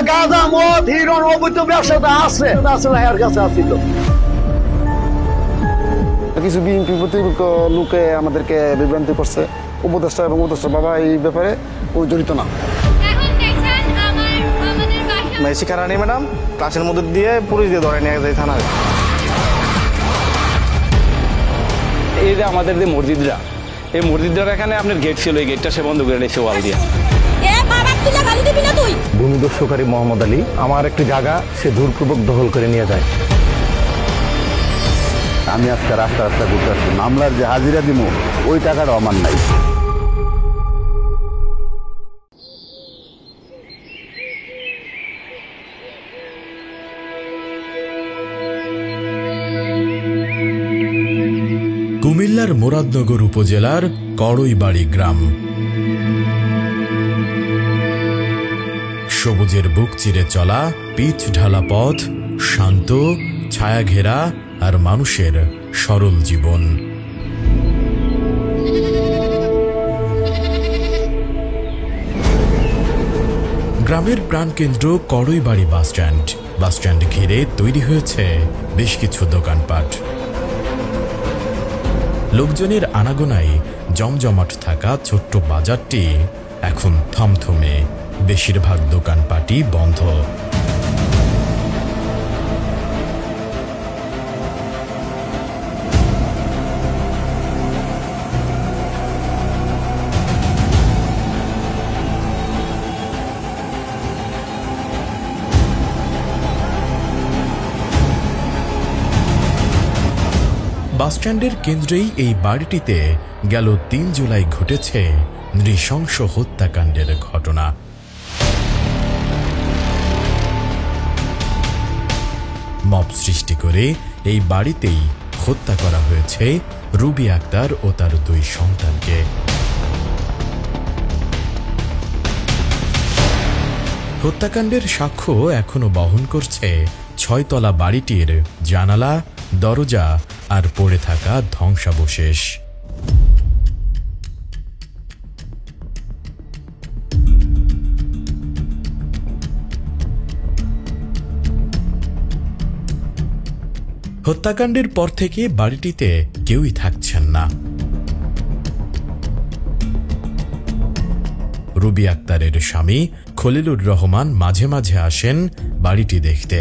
গাঁজা মদ হিরোর অবৈধ ব্যবসাটা আছে আসলে এর কাছে আসিল। কিছু বিএনপি প্রতিপক্ষ লোকে আমাদেরকে বিভ্রান্তি করছে। উপদেষ্টা এবং উপদেষ্টা বাবা এই ব্যাপারে জড়িত না। শিক্ষা রানী ম্যাডাম ক্লাসের মধ্যে দিয়ে পুলিশ দিয়ে ধরে নিয়ে যায় থানায়। এই যে আমাদের যে মসজিদরা, এই মসজিদটার এখানে আপনার গেট ছিল, এই গেটটা সে বন্ধ করে নিয়েছে ওয়াল দিয়ে। ভূমিদস্যুকারী মোহাম্মদ আলী আমার একটি জায়গা সে জোরপূর্বক দখল করে নিয়ে যায়। আমি আজকে রাস্তা রাস্তা ঘুরতে আসছি, মামলার যে হাজিরা দিব ওই টাকাটা আমার নাই। কুমিল্লার মুরাদনগর উপজেলার কড়ইবাড়ি গ্রাম। সবুজের বুক চিরে চলা পিচ ঢালা পথ, শান্ত ছায়া ঘেরা আর মানুষের সরল জীবন। গ্রামের প্রাণকেন্দ্র কড়ইবাড়ি বাসস্ট্যান্ড। বাসস্ট্যান্ড ঘিরে তৈরি হয়েছে বেশ কিছু দোকানপাট। লোকজনের আনাগোনায় জমজমাট থাকা ছোট্ট বাজারটি এখন থমথমে, বেশিরভাগ দোকানপাটই বন্ধ। বাসস্ট্যান্ডের কেন্দ্রেই এই বাড়িটিতে গেল ৩ জুলাই ঘটেছে নৃশংস হত্যাকাণ্ডের ঘটনা। মব সৃষ্টি করে এই বাড়িতেই হত্যা করা হয়েছে রুবি আক্তার ও তার 2 সন্তানকে। হত্যাকাণ্ডের সাক্ষ্য এখনো বহন করছে 6 তলা বাড়িটির জানালা, দরজা আর পড়ে থাকা ধ্বংসাবশেষ। হত্যাকাণ্ডের পর থেকে বাড়িটিতে কেউই থাকছেন না। রুবি আক্তারের স্বামী খলিলুর রহমান মাঝে মাঝে আসেন বাড়িটি দেখতে,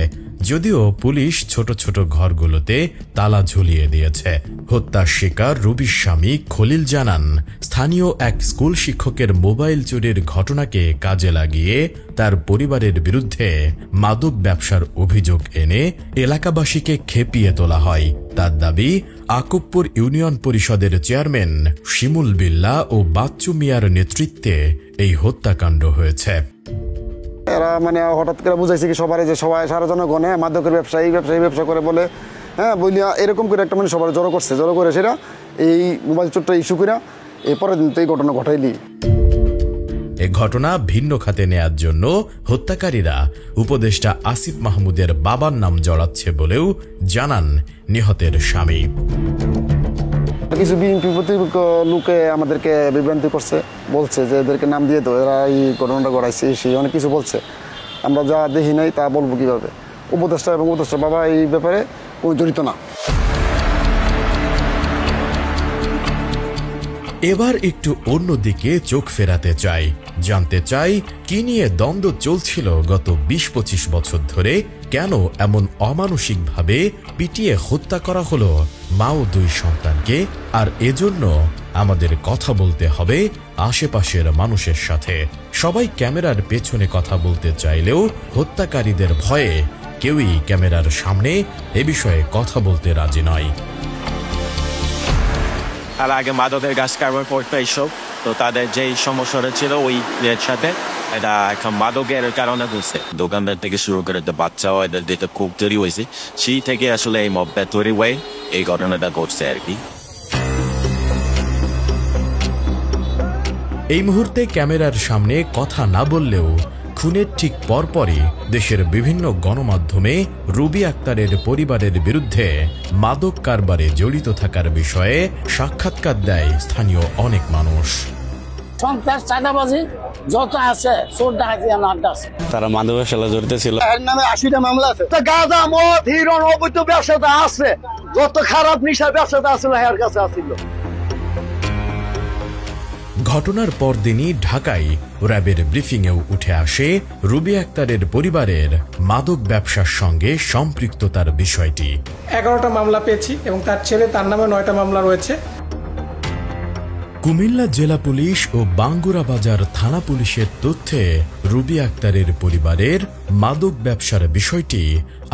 যদিও পুলিশ ছোট ছোট ঘরগুলোতে তালা ঝুলিয়ে দিয়েছে। হত্যার শিকার রুবির স্বামী খলিল জানান, স্থানীয় এক স্কুল শিক্ষকের মোবাইল চুরির ঘটনাকে কাজে লাগিয়ে তার পরিবারের বিরুদ্ধে মাদক ব্যবসার অভিযোগ এনে এলাকাবাসীকে খেপিয়ে তোলা হয়। তার দাবি, আকুবপুর ইউনিয়ন পরিষদের চেয়ারম্যান শিমুল বিল্লাহ ও বাচ্চু মিয়ার নেতৃত্বে এই হত্যাকাণ্ড হয়েছে। এরা হঠাৎ করে বুঝাইছে কি সবাই যে সবাই সারা জনগণে মাদকের ব্যবসা করে বলে, হ্যাঁ বলিয়া এরকম করে একটা সবার জড়ো করে সেটা এই মোবাইল চোরটা ইস্যু করে এরপরের দিন তো এই ঘটনা ঘটাইলি। এ ঘটনা ভিন্ন খাতে নেয়ার জন্য হত্যাকারীরা উপদেষ্টা আসিফ মাহমুদের বাবার নাম জড়াচ্ছে বলেও জানান নিহতের স্বামী। কিছু বিএনপি প্রতিপক্ষ লোকে আমাদেরকে বিভ্রান্তি করছে, বলছে যে এদেরকে নাম দিয়ে তো এরা এই ঘটনাটা ঘটাইছে, সেই অনেক কিছু বলছে। আমরা যা দেখি নাই তা বলবো কিভাবে? উপদেষ্টা এবং উপদেষ্টা বাবা এই ব্যাপারে জড়িত না। এবার একটু অন্যদিকে চোখ ফেরাতে চাই, জানতে চাই কি নিয়ে দ্বন্দ্ব চলছিল গত ২০-২৫ বছর ধরে, কেন এমন অমানসিকভাবে পিটিয়ে হত্যা করা হলো মা ও 2 সন্তানকে। আর এজন্য আমাদের কথা বলতে হবে আশেপাশের মানুষের সাথে। সবাই ক্যামেরার পেছনে কথা বলতে চাইলেও হত্যাকারীদের ভয়ে কেউই ক্যামেরার সামনে এ বিষয়ে কথা বলতে রাজি নয়। আর আগে মাদকের গাছ কারবার করতো এইসব, তো তাদের যেই সমস্যাটা ছিল ওই সাথে এটা এখন মাদকের কারণে হয়েছে। দোকানদার থেকে শুরু করে বাচ্চাও এদের দিতে খুব তৈরি হয়েছে, সেই থেকে আসলে এই মবটা তৈরি হয়ে এই ঘটনাটা ঘটছে আর কি। এই মুহূর্তে ক্যামেরার সামনে কথা না বললেও খুনের ঠিক পরপরই দেশের বিভিন্ন গণমাধ্যমে রুবি আক্তারের পরিবারের বিরুদ্ধে মাদক কারবারে জড়িত থাকার বিষয়ে সাক্ষাৎকার দেয় স্থানীয় অনেক মানুষ। সন্ত্রাস চাঁদাবাজি যত আছে চোর ডাকাতি আড্ডা আছে। তারা মাদকের সাথে জড়িত ছিল। এর নামে 80টা মামলা আছে। গাঁজা মদ হিরোইন অবৈধ ব্যবসাটা আছে, যত খারাপ নেশার ব্যবসাটা আছে এর কাছে আছিল। ঘটনার পরদিনই ঢাকায় র্যাবের ব্রিফিংয়েও উঠে আসে রুবি আক্তারের পরিবারের মাদক ব্যবসার সঙ্গে সম্পৃক্ততার বিষয়টি। 11টা মামলা পেয়েছি এবং তার ছেলে তার নামে 9টা মামলা রয়েছে। কুমিল্লা জেলা পুলিশ ও বাঙ্গুরা বাজার থানা পুলিশের তথ্যে রুবি আক্তারের পরিবারের মাদক ব্যবসার বিষয়টি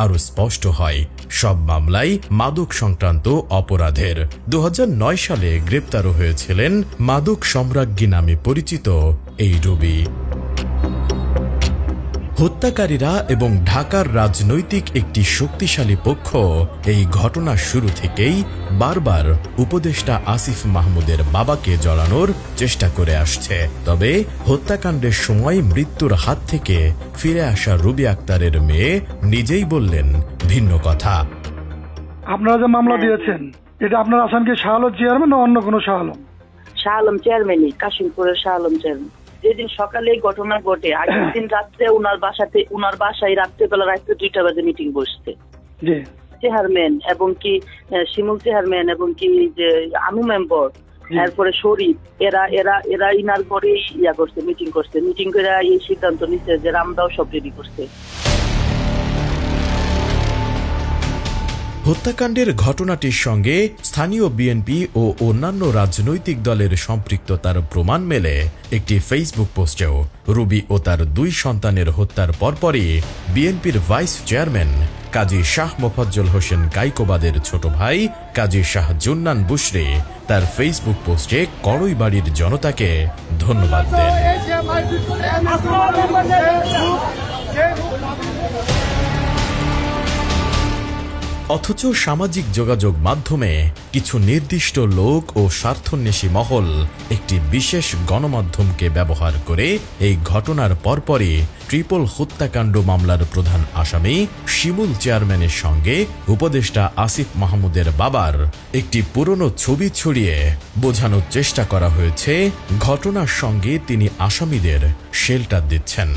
আরো স্পষ্ট হয়। সব মামলাই মাদক সংক্রান্ত অপরাধের। 2009 সালে গ্রেপ্তারও হয়েছিলেন মাদক সম্রাজ্ঞী নামে পরিচিত এই রুবি। হত্যাকারীরা এবং ঢাকার রাজনৈতিক একটি শক্তিশালী পক্ষ এই ঘটনার শুরু থেকেই বারবার উপদেষ্টা আসিফ মাহমুদের বাবাকে জড়ানোর চেষ্টা করে আসছে। তবে হত্যাকাণ্ডের সময় মৃত্যুর হাত থেকে ফিরে আসা রুবি আক্তারের মেয়ে নিজেই বললেন ভিন্ন কথা। আপনারা যে মামলা দিয়েছেন এটা আপনার আসামকে শাহ আলম চেয়ারম্যান না অন্য কোনো শাহ আলম? শাহ আলম চেয়ারম্যানই, কাশিমপুরের শাহ আলম চেয়ারম্যান। যেদিন সকালে এই ঘটনা ঘটে আগের দিন রাত্রে উনার বাসায় রাত্রেবেলা 2টা বাজে মিটিং বসছে। চেয়ারম্যান এবং কি শিমুল চেয়ারম্যান এবং কি যে আনু মেম্বার, এরপরে শরীফ, এরা ইনার ঘরে করছে, মিটিং করছে। মিটিং করে এই সিদ্ধান্ত নিচ্ছে যে রামদাও সব রেডি করছে। হত্যাকাণ্ডের ঘটনাটির সঙ্গে স্থানীয় বিএনপি ও অন্যান্য রাজনৈতিক দলের সম্পৃক্ততার প্রমাণ মেলে একটি ফেসবুক পোস্টেও। রুবি ও তার 2 সন্তানের হত্যার পরপরই বিএনপির ভাইস চেয়ারম্যান কাজী শাহ মোফাজ্জল হোসেন কাইকোবাদের ছোট ভাই কাজী শাহ জুন্নান বুশরি তার ফেসবুক পোস্টে কড়ইবাড়ির জনতাকে ধন্যবাদ দেন। অথচ সামাজিক যোগাযোগ মাধ্যমে কিছু নির্দিষ্ট লোক ও স্বার্থন্বেষী মহল একটি বিশেষ গণমাধ্যমকে ব্যবহার করে এই ঘটনার পরপরই ট্রিপল হত্যাকাণ্ড মামলার প্রধান আসামি শিমুল চেয়ারম্যানের সঙ্গে উপদেষ্টা আসিফ মাহমুদের বাবার একটি পুরনো ছবি ছড়িয়ে বোঝানোর চেষ্টা করা হয়েছে ঘটনার সঙ্গে তিনি আসামিদের শেল্টার দিচ্ছেন।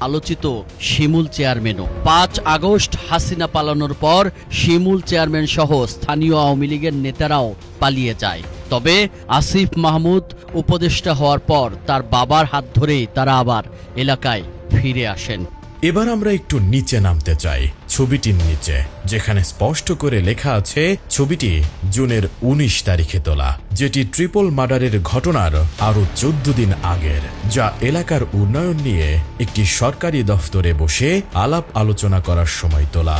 আলোচিত শিমুল চেয়ারম্যানও 5 আগস্ট হাসিনা পালানোর পর শিমুল চেয়ারম্যান সহ স্থানীয় আওয়ামী লীগের নেতারাও পালিয়ে যায়। তবে আসিফ মাহমুদ উপদেষ্টা হওয়ার পর তার বাবার হাত ধরেই তারা আবার এলাকায় ফিরে আসেন। এবার আমরা একটু নিচে নামতে চাই, ছবিটির নিচে, যেখানে স্পষ্ট করে লেখা আছে ছবিটি জুনের 19 তারিখে তোলা, যেটি ট্রিপল মার্ডারের ঘটনার আরো 14 দিন আগের, যা এলাকার উন্নয়ন নিয়ে একটি সরকারি দফতরে বসে আলাপ আলোচনা করার সময় তোলা।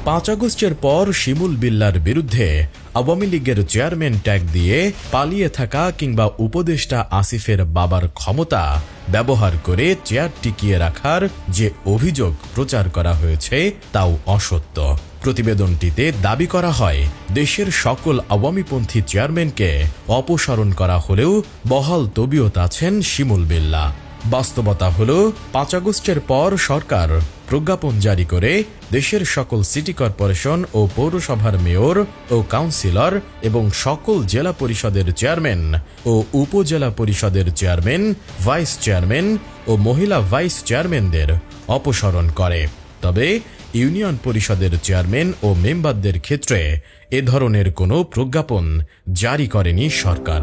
5 আগস্টের পর শিমুল বিল্লার বিরুদ্ধে আওয়ামী লীগের চেয়ারম্যান ট্যাগ দিয়ে পালিয়ে থাকা কিংবা উপদেষ্টা আসিফের বাবার ক্ষমতা ব্যবহার করে চেয়ার টিকিয়ে রাখার যে অভিযোগ প্রচার করা হয়েছে তাও অসত্য। প্রতিবেদনটিতে দাবি করা হয় দেশের সকল আওয়ামীপন্থী চেয়ারম্যানকে অপসারণ করা হলেও বহাল তবিয়ত আছেন শিমুল বিল্লা। বাস্তবতা হল 5 আগস্টের পর সরকার প্রজ্ঞাপন জারি করে দেশের সকল সিটি কর্পোরেশন ও পৌরসভার মেয়র ও কাউন্সিলর এবং সকল জেলা পরিষদের চেয়ারম্যান ও উপজেলা পরিষদের চেয়ারম্যান, ভাইস চেয়ারম্যান ও মহিলা ভাইস চেয়ারম্যানদের অপসারণ করে। তবে ইউনিয়ন পরিষদের চেয়ারম্যান ও মেম্বারদের ক্ষেত্রে এ ধরনের কোনো প্রজ্ঞাপন জারি করেনি সরকার।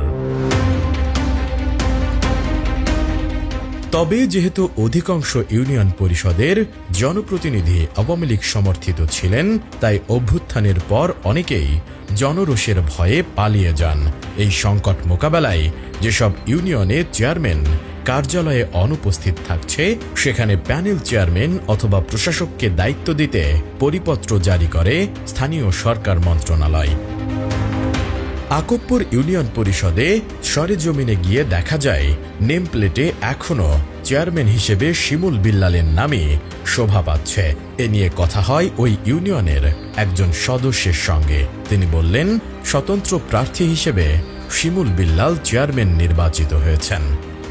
তবে যেহেতু অধিকাংশ ইউনিয়ন পরিষদের জনপ্রতিনিধি আওয়ামী লীগ সমর্থিত ছিলেন, তাই অভ্যুত্থানের পর অনেকেই জনরোষের ভয়ে পালিয়ে যান। এই সংকট মোকাবেলায় যেসব ইউনিয়নে চেয়ারম্যান কার্যালয়ে অনুপস্থিত থাকছে, সেখানে প্যানেল চেয়ারম্যান অথবা প্রশাসককে দায়িত্ব দিতে পরিপত্র জারি করে স্থানীয় সরকার মন্ত্রণালয়। আকবপুর ইউনিয়ন পরিষদে সরেজমিনে গিয়ে দেখা যায় নেম প্লেটে এখনো চেয়ারম্যান হিসেবে শিমুল বিল্লালের নামে শোভা পাচ্ছে। এ নিয়ে কথা হয় ওই ইউনিয়নের একজন সদস্যের সঙ্গে। তিনি বললেন, স্বতন্ত্র প্রার্থী হিসেবে শিমুল বিল্লাল চেয়ারম্যান নির্বাচিত হয়েছেন।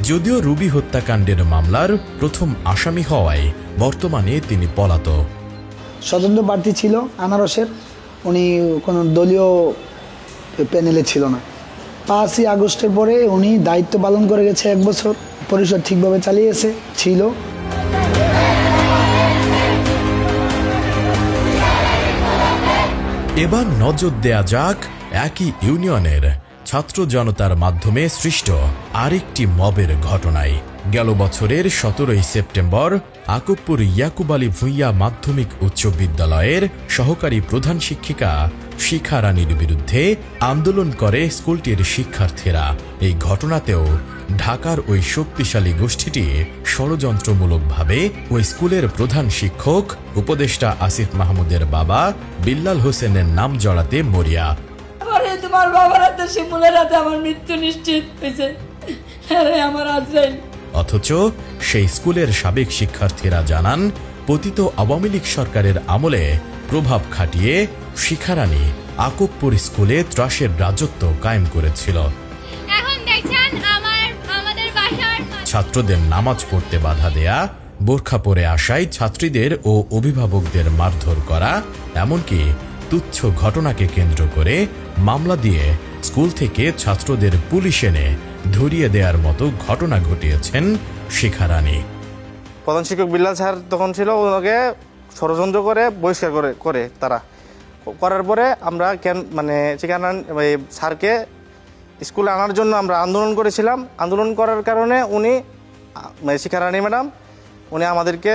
যদিও রুবি হত্যাকাণ্ডের মামলার প্রথম আসামি হওয়ায় বর্তমানে তিনি পলাতক। স্বতন্ত্র প্রার্থী ছিল আনারসের, উনি কোনো দলীয় প্যানেলে ছিল না। 5ই আগস্টের পরে উনি দায়িত্ব পালন করে গেছে 1 বছর, পরিষদ ঠিকভাবে চালিয়েছে ছিল। এবার নজর দেয়া যাক একই ইউনিয়নের ছাত্র জনতার মাধ্যমে সৃষ্ট আরেকটি মবের ঘটনায়। গেল বছরের 17ই সেপ্টেম্বর আকুবপুর ইয়াকুব আলী ভূঁইয়া মাধ্যমিক উচ্চ বিদ্যালয়ের সহকারী প্রধান শিক্ষিকা শিখা রানীর বিরুদ্ধে আন্দোলন করে স্কুলটির শিক্ষার্থীরা। এই ঘটনাতেও ঢাকার ওই শক্তিশালী গোষ্ঠীটি ষড়যন্ত্রমূলকভাবে ওই স্কুলের প্রধান শিক্ষক উপদেষ্টা আসিফ মাহমুদের বাবা বিল্লাল হোসেনের নাম জড়াতে মরিয়া। তোমার বাবার হাতে শিমুলের হাতে আমার মৃত্যু নিশ্চিত হয়েছে, আমার আজরাইল। অথচ সেই স্কুলের সাবেক শিক্ষার্থীরা জানান, পতিত আওয়ামী লীগ সরকারের আমলে প্রভাব খাটিয়ে শিখা রানী আকুবপুর স্কুলে ত্রাসের রাজত্ব কায়েম করেছিল। ছাত্রদের নামাজ পড়তে বাধা দেয়া, বোরখা পরে আসায় ছাত্রীদের ও অভিভাবকদের মারধর করা, এমনকি তুচ্ছ ঘটনাকে কেন্দ্র করে মামলা দিয়ে স্কুল থেকে ছাত্রদের পুলিশ এনে ধরিয়ে দেওয়ার মতো ঘটনা ঘটিয়েছেন শিখা রানী। প্রধান শিক্ষক বিল্লাল স্যার তখন ছিল, ওনাকে ষড়যন্ত্র করে বহিষ্কার করে তারা করার পরে আমরা শিখা স্যারকে স্কুলে আনার জন্য আমরা আন্দোলন করেছিলাম। আন্দোলন করার কারণে উনি শিখা রানী ম্যাডাম উনি আমাদেরকে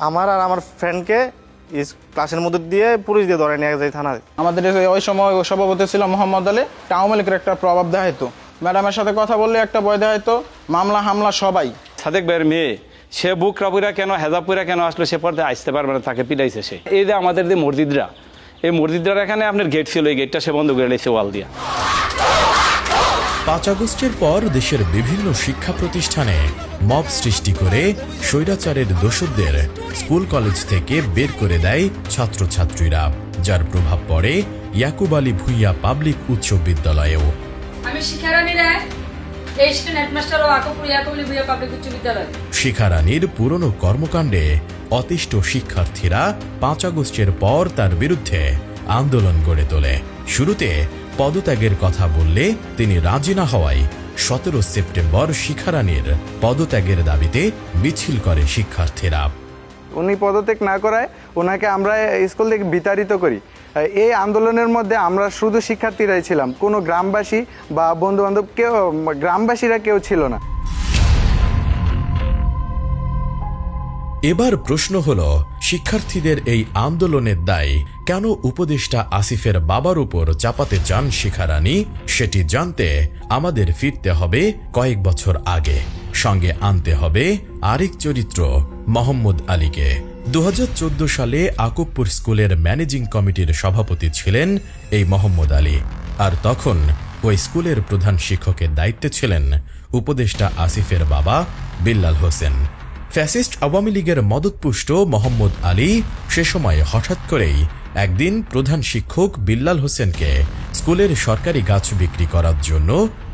আমার আর আমার ফ্রেন্ডকে ক্লাসের মধ্যে দিয়ে পুলিশ দিয়ে ধরে নিয়ে যায় থানায়। আমাদের ওই সময় সভাপতি ছিল মোহাম্মদ আলী, আওয়ামী লীগের একটা প্রভাব দেখাইতো, ম্যাডামের সাথে কথা বললে একটা ভয় দেখাইতো, মামলা হামলা সবাই। সাদেক ভাইয়ের মেয়ে সে বুক রাপুরা কেন হেজাবপুরা কেন আসলো, সে পর্দায় আসতে পারবে না, তাকে পিটাইছে সে। এই যে আমাদের যে মসজিদরা, এই মসজিদরা এখানে আপনার গেট ছিল, এই গেটটা সে বন্ধ করে দিয়েছে ওয়াল দিয়া। 5 আগস্টের পর দেশের বিভিন্ন শিক্ষা প্রতিষ্ঠানে মব সৃষ্টি করে স্বৈরাচারের দোষরদের স্কুল কলেজ থেকে বের করে দেয় ছাত্রছাত্রীরা, যার প্রভাব পড়ে ইয়াকুব আলী ভূঁইয়া পাবলিক উচ্চ বিদ্যালয়েও। আমি শিখা রানী রায়, হেডমাস্টার ও আকুবপুর ইয়াকুব আলী ভূঁইয়া পাবলিক উচ্চ বিদ্যালয়। শিখা রানীর পুরনো কর্মকাণ্ডে অতিষ্ঠ শিক্ষার্থীরা 5 আগস্টের পর তার বিরুদ্ধে আন্দোলন গড়ে তোলে। শুরুতে পদত্যাগের কথা বললে তিনি রাজি না হওয়ায় 17 সেপ্টেম্বর শিখা রানীর পদত্যাগের দাবিতে মিছিল করে শিক্ষার্থীরা। উনি পদত্যাগ না করায় ওনাকে আমরা স্কুল থেকে বিতাড়িত করি। এই আন্দোলনের মধ্যে আমরা শুধু শিক্ষার্থীরাই ছিলাম, কোনো গ্রামবাসী বা বন্ধু বান্ধব গ্রামবাসীরা কেউ ছিল না। এবার প্রশ্ন হলো, শিক্ষার্থীদের এই আন্দোলনের দায় কেন উপদেষ্টা আসিফের বাবার উপর চাপাতে চান শিখা রানী? সেটি জানতে আমাদের ফিরতে হবে কয়েক বছর আগে, সঙ্গে আনতে হবে আরেক চরিত্র, মোহাম্মদ আলীকে। 2014 সালে আকুবপুর স্কুলের ম্যানেজিং কমিটির সভাপতি ছিলেন এই মোহাম্মদ আলী, আর তখন ওই স্কুলের প্রধান শিক্ষকের দায়িত্বে ছিলেন উপদেষ্টা আসিফের বাবা বিল্লাল হোসেন। ফ্যাসিস্ট আওয়ামী লীগের মদতপুষ্ট মোহাম্মদ আলী সে সময় হঠাৎ করেই একদিন প্রধান শিক্ষক বিল্লাল হোসেনকে স্কুলের সরকারি গাছ বিক্রি করার জন্য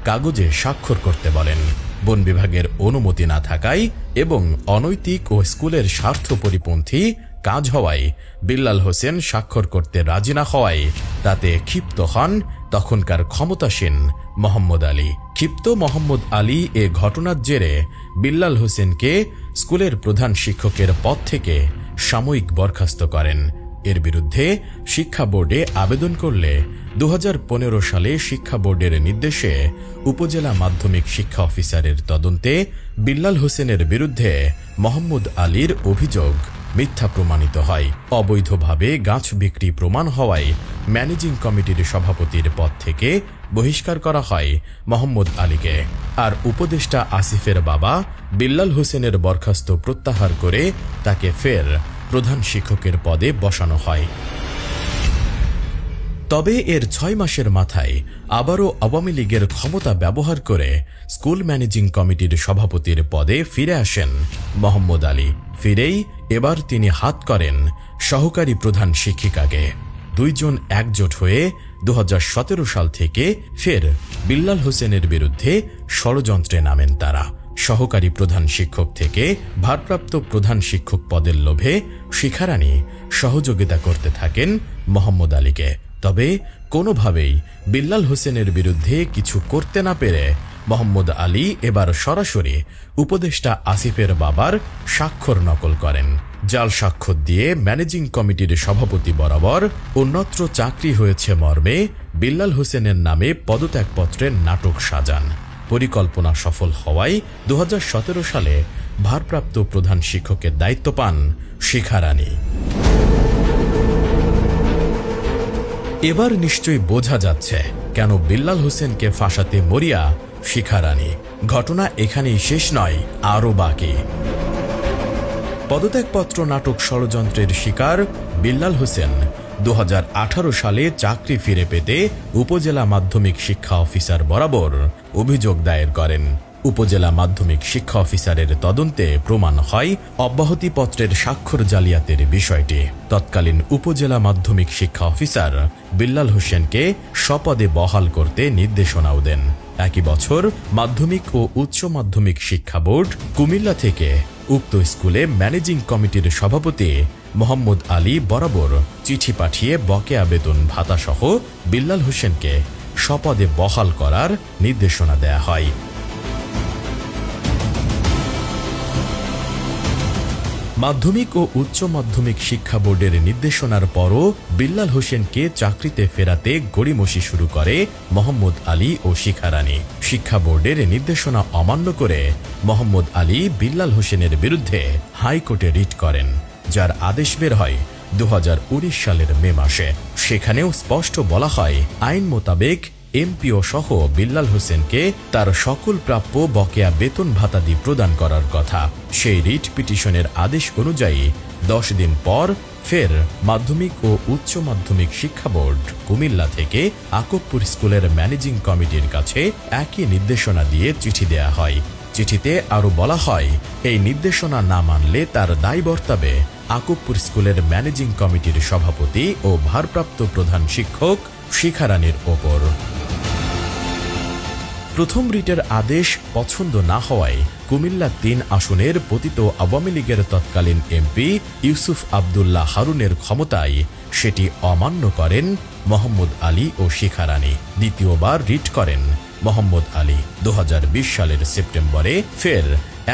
কাগজে স্বাক্ষর করতে বলেন। বন বিভাগের অনুমতি না থাকায় এবং অনৈতিক ও স্কুলের স্বার্থ পরিপন্থী কাজ হওয়ায় বিল্লাল হোসেন স্বাক্ষর করতে রাজি না হওয়ায় তাতে ক্ষিপ্ত হন তখনকার ক্ষমতাসীন মোহাম্মদ আলী। ক্ষিপ্ত মোহাম্মদ আলী এ ঘটনার জেরে বিল্লাল হোসেনকে স্কুলের প্রধান শিক্ষকের পদ থেকে সাময়িক বরখাস্ত করেন। এর বিরুদ্ধে শিক্ষা বোর্ডে আবেদন করলে 2015 সালে শিক্ষা বোর্ডের নির্দেশে উপজেলা মাধ্যমিক শিক্ষা অফিসারের তদন্তে বিল্লাল হোসেনের বিরুদ্ধে মোহাম্মদ আলীর অভিযোগ মিথ্যা প্রমাণিত হয়। অবৈধভাবে গাছ বিক্রি প্রমাণ হওয়ায় ম্যানেজিং কমিটির সভাপতির পদ থেকে বহিষ্কার করা হয় মোহাম্মদ আলীকে, আর উপদেষ্টা আসিফের বাবা বিল্লাল হোসেনের বরখাস্ত প্রত্যাহার করে তাকে ফের প্রধান শিক্ষকের পদে বসানো হয়। তবে এর 6 মাসের মাথায় আবারও আওয়ামী লীগের ক্ষমতা ব্যবহার করে স্কুল ম্যানেজিং কমিটির সভাপতির পদে ফিরে আসেন মোহাম্মদ আলী। ফিরেই এবার তিনি হাত করেন সহকারী প্রধান শিক্ষিকাকে। দুইজন একজোট হয়ে 2017 সাল থেকে ফের বিল্লাল হোসেনের বিরুদ্ধে ষড়যন্ত্রে নামেন তারা। সহকারী প্রধান শিক্ষক থেকে ভারপ্রাপ্ত প্রধান শিক্ষক পদের লোভে শিখা রানী সহযোগিতা করতে থাকেন মোহাম্মদ আলীকে। তবে কোনোভাবেই বিল্লাল হোসেনের বিরুদ্ধে কিছু করতে না পেরে মোহাম্মদ আলী এবার সরাসরি উপদেষ্টা আসিফের বাবার স্বাক্ষর নকল করেন। জাল স্বাক্ষর দিয়ে ম্যানেজিং কমিটির সভাপতি বরাবর অন্যত্র চাকরি হয়েছে মর্মে বিল্লাল হোসেনের নামে পদত্যাগপত্রের নাটক সাজান। পরিকল্পনা সফল হওয়ায় 2017 সালে ভারপ্রাপ্ত প্রধান শিক্ষকের দায়িত্ব পান শিখা রানী। এবার নিশ্চয়ই বোঝা যাচ্ছে কেন বিল্লাল হোসেনকে ফাঁসাতে মরিয়া শিখা রানী। ঘটনা এখানেই শেষ নয়, আরও বাকি। পদত্যাগপত্র নাটক ষড়যন্ত্রের শিকার বিল্লাল হোসেন 2018 সালে চাকরি ফিরে পেতে উপজেলা মাধ্যমিক শিক্ষা অফিসার বরাবর অভিযোগ দায়ের করেন। উপজেলা মাধ্যমিক শিক্ষা অফিসারের তদন্তে প্রমাণ হয় অব্যাহতিপত্রের স্বাক্ষর জালিয়াতির বিষয়টি। তৎকালীন উপজেলা মাধ্যমিক শিক্ষা অফিসার বিল্লাল হোসেনকে স্বপদে বহাল করতে নির্দেশনাও দেন। একই বছর মাধ্যমিক ও উচ্চ মাধ্যমিক শিক্ষা বোর্ড কুমিল্লা থেকে উক্ত স্কুলে ম্যানেজিং কমিটির সভাপতি মোহাম্মদ আলী বরাবর চিঠি পাঠিয়ে বকেয়া বেতন ভাতা সহ বিল্লাল হোসেনকে স্বপদে বহাল করার নির্দেশনা দেয়া হয়। মাধ্যমিক ও উচ্চ মাধ্যমিক শিক্ষা বোর্ডের নির্দেশনার পরও বিল্লাল হোসেনকে চাকরিতে ফেরাতে গড়িমসি শুরু করে মোহাম্মদ আলী ও শিখা রানী। শিক্ষা বোর্ডের নির্দেশনা অমান্য করে মোহাম্মদ আলী বিল্লাল হোসেনের বিরুদ্ধে হাইকোর্টে রিট করেন, যার আদেশ বের হয় 2019 সালের মে মাসে। সেখানেও স্পষ্ট বলা হয় আইন মোতাবেক এমপিও সহ বিল্লাল হোসেনকে তার সকল প্রাপ্য বকেয়া বেতন ভাতাদি প্রদান করার কথা। সেই রিট পিটিশনের আদেশ অনুযায়ী 10 দিন পর ফের মাধ্যমিক ও উচ্চ মাধ্যমিক শিক্ষা বোর্ড কুমিল্লা থেকে আকবপুর স্কুলের ম্যানেজিং কমিটির কাছে একই নির্দেশনা দিয়ে চিঠি দেয়া হয়। চিঠিতে আরও বলা হয় এই নির্দেশনা না মানলে তার দায় বর্তাবে আকবপুর স্কুলের ম্যানেজিং কমিটির সভাপতি ও ভারপ্রাপ্ত প্রধান শিক্ষক শিখা রানীর ওপর। প্রথম রিটের আদেশ পছন্দ না হওয়ায় কুমিল্লা 3 আসনের পতিত আওয়ামী লীগের তৎকালীন এমপি ইউসুফ আবদুল্লাহ হারুনের ক্ষমতায় সেটি অমান্য করেন মোহাম্মদ আলী ও শিখা রানী। দ্বিতীয়বার রিট করেন মোহাম্মদ আলী। 2020 সালের সেপ্টেম্বরে ফের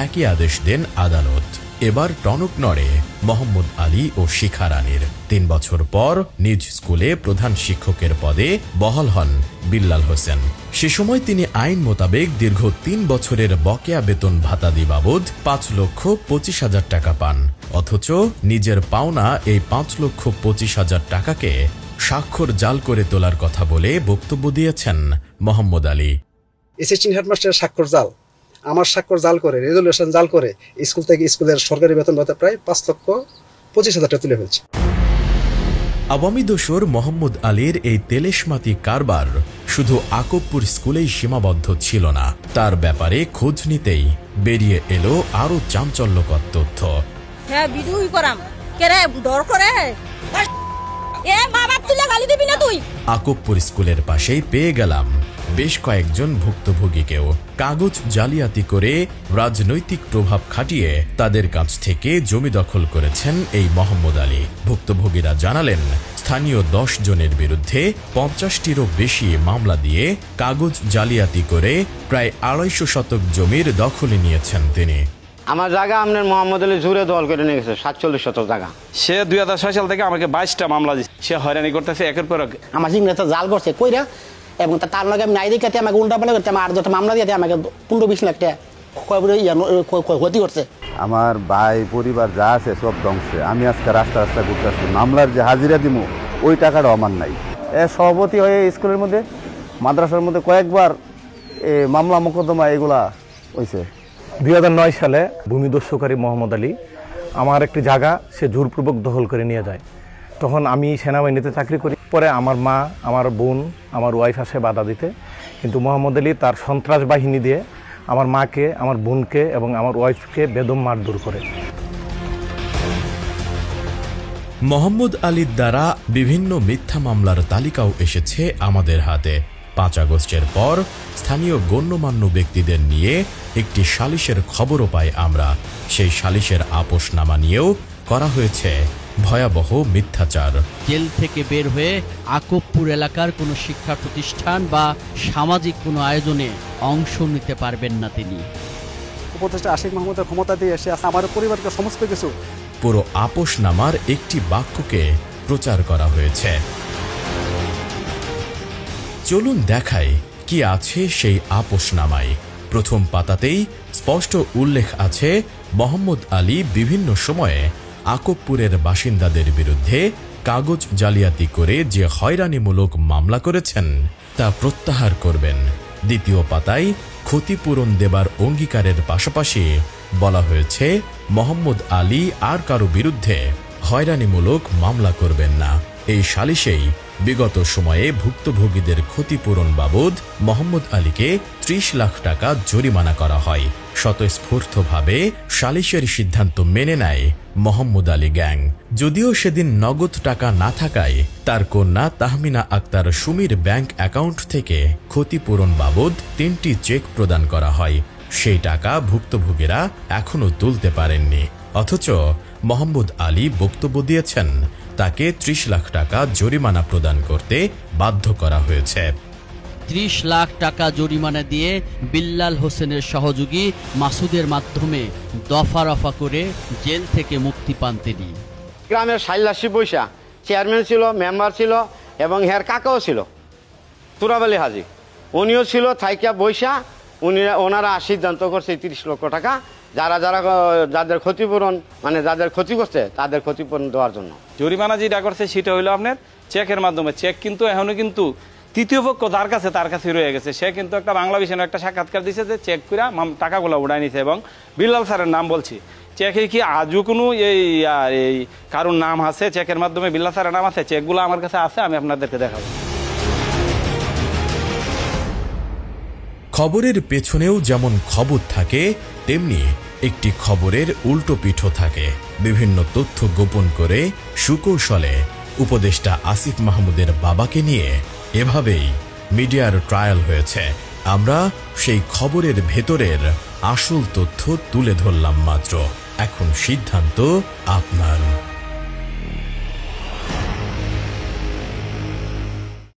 একই আদেশ দেন আদালত। এবার টনক নড়ে মোহাম্মদ আলী ও শিখা রানীর। 3 বছর পর নিজ স্কুলে প্রধান শিক্ষকের পদে বহাল হন বিল্লাল হোসেন। সে সময় তিনি আইন মোতাবেক দীর্ঘ 3 বছরের বকেয়া বেতন ভাতাদি বাবদ 5,25,000 টাকা পান, অথচ নিজের পাওনা এই 5,25,000 টাকাকে স্বাক্ষর জাল করে তোলার কথা বলে বক্তব্য দিয়েছেন মোহাম্মদ আলী। অ্যাসিস্ট্যান্ট হেডমাস্টারের স্বাক্ষর জাল, আমার স্বাক্ষর জাল করে, রেজুলেশন জাল করে স্কুল থেকে স্কুলের সরকারি বেতন ভাতা প্রায় 5,25,000 টাকা তুলে ফেলছে। আওয়ামী দোসর মোহাম্মদ আলীর এই তেলেশমাতি কারবার শুধু আকবপুর স্কুলেই সীমাবদ্ধ ছিল না, তার ব্যাপারে খোঁজ নিতেই বেরিয়ে এলো আরো চাঞ্চল্যকর তথ্য। হ্যাঁ, ভিডিওই করাম কেরে ডর করে এ বাবা তুলে গালি দিবি না তুই। আকবপুর স্কুলের পাশেই পেয়ে গেলাম বেশ কয়েকজন ভুক্তভোগীকেও। কাগজ জালিয়াতি করে রাজনৈতিক প্রভাব খাটিয়ে তাদের কাছ থেকে জমি দখল করেছেন এই মোহাম্মদ আলী। ভুক্তভোগীরা জানালেন স্থানীয় 10 জনের বিরুদ্ধে 50টিরও বেশি মামলা দিয়ে কাগজ জালিয়াতি করে প্রায় 250 শতক জমির দখলে নিয়েছেন তিনি। আমার জায়গা আপনার মোহাম্মদ আলী জুড়ে দল করে নিয়ে গেছে 47 শতক জায়গা। সে 2006 সাল থেকে আমাকে 22টা মামলা দিচ্ছে। সে হয়রানি করতেছে একের পর এক। আমার সিগনেচার জাল করছে কইরা, এবং তার লগে আমি নাই দেখাতে আমাকে উল্টা পাল্টা করতে, আমার 8টা মামলা দিয়ে আমাকে 15-20 লাখ টাকা ক্ষতি করছে। আমার ভাই পরিবার যা আছে সব ধ্বংসে। আমি আজকে রাস্তা ঘুরতেছি, মামলার যে হাজিরা দিব ওই টাকাটা আমার নাই। সভাপতি হয়ে স্কুলের মধ্যে মাদ্রাসার মধ্যে কয়েকবার মামলা মোকদ্দমা এগুলা হয়েছে। 2009 সালে ভূমিদস্যুকারী মোহাম্মদ আলী আমার একটি জায়গা সে জোরপূর্বক দখল করে নিয়ে যায়। তখন আমি সেনাবাহিনীতে চাকরি করি। পরে আমার মা, আমার বোন, আমার ওয়াইফ আসে বাধা দিতে, কিন্তু মোহাম্মদ আলী তার সন্ত্রাস বাহিনী দিয়ে আমার মাকে, আমার বোনকে এবং আমার ওয়াইফকে বেদম মারধর করে। মোহাম্মদ আলীর দ্বারা বিভিন্ন মিথ্যা মামলার তালিকাও এসেছে আমাদের হাতে। 5 আগস্টের পর স্থানীয় গণ্যমান্য ব্যক্তিদের নিয়ে একটি সালিশের খবরও পাই আমরা। সেই সালিশের আপোষনামা নিয়েও করা হয়েছে ভয়াবহ মিথ্যাচার। জেল থেকে বের হয়ে আকবপুর এলাকার কোনো শিক্ষা প্রতিষ্ঠান বা সামাজিক কোনো আয়োজনে অংশ নিতে পারবেন না তিনি। উপদেষ্টা আসিফ মাহমুদের ক্ষমতা দিয়ে এসে আমার পরিবারকে সমস্ত কিছু পুরো আপোষনামার একটি বাক্যকে প্রচার করা হয়েছে। চলুন দেখাই কি আছে সেই আপোষনামায়। প্রথম পাতাতেই স্পষ্ট উল্লেখ আছে মোহাম্মদ আলী বিভিন্ন সময়ে আকবপুরের বাসিন্দাদের বিরুদ্ধে কাগজ জালিয়াতি করে যে হয়রানিমূলক মামলা করেছেন তা প্রত্যাহার করবেন। দ্বিতীয় পাতায় ক্ষতিপূরণ দেবার অঙ্গীকারের পাশাপাশি বলা হয়েছে মোহাম্মদ আলী আর কারো বিরুদ্ধে হয়রানিমূলক মামলা করবেন না। এই সালিশেই বিগত সময়ে ভুক্তভোগীদের ক্ষতিপূরণ বাবদ মোহাম্মদ আলীকে ৩০ লাখ টাকা জরিমানা করা হয়। স্বতঃস্ফূর্তভাবে সালিশের সিদ্ধান্ত মেনে নেয় মোহাম্মদ আলী গ্যাং। যদিও সেদিন নগদ টাকা না থাকায় তার কন্যা তাহমিনা আক্তার সুমির ব্যাংক অ্যাকাউন্ট থেকে ক্ষতিপূরণ বাবদ ৩টি চেক প্রদান করা হয়। সেই টাকা ভুক্তভোগীরা এখনো তুলতে পারেননি। অথচ মোহাম্মদ আলী বক্তব্য দিয়েছেন তাকে ৩০ লাখ টাকা জরিমানা প্রদান করতে বাধ্য করা হয়েছে। ৩০ লাখ টাকা জরিমানা দিয়ে বিল্লাল হোসেনের সহযোগী মাসুদের মাধ্যমে দফা রফা করে জেল থেকে মুক্তি পান তিনি। গ্রামের সাইলাসি বৈশা চেয়ারম্যান ছিল, মেম্বার ছিল এবং হের কাকাও ছিল তুরাব আলী হাজি, উনিও ছিল থাইকা বৈশা। ওনারা সিদ্ধান্ত করছে ৩০ লক্ষ টাকা যাদের ক্ষতিপূরণ মানে যাদের ক্ষতি করছে তাদের ক্ষতিপূরণ দেওয়ার জন্য। জরিমানা যেটা করছে সেটা হইলো আপনার চেকের মাধ্যমে। চেক কিন্তু এখনো কিন্তু তৃতীয় পক্ষ তার কাছে রয়ে গেছে। সে কিন্তু একটা বাংলা বিষয়ের একটা সাক্ষাৎকার দিয়েছে যে চেক করে টাকাগুলো উড়াই নিছে এবং বিল্লাল স্যারের নাম বলছি। চেকে কি আজও কোনো এই কারোর নাম আছে চেকের মাধ্যমে বিল্লাল স্যারের নাম আছে? চেকগুলো আমার কাছে আছে, আমি আপনাদেরকে দেখাবো। খবরের পেছনেও যেমন খবর থাকে তেমনি একটি খবরের উল্টো পিঠও থাকে। বিভিন্ন তথ্য গোপন করে সুকৌশলে উপদেষ্টা আসিফ মাহমুদের বাবাকে নিয়ে এভাবেই মিডিয়ার ট্রায়াল হয়েছে। আমরা সেই খবরের ভেতরের আসল তথ্য তুলে ধরলাম মাত্র। এখন সিদ্ধান্ত আপনার।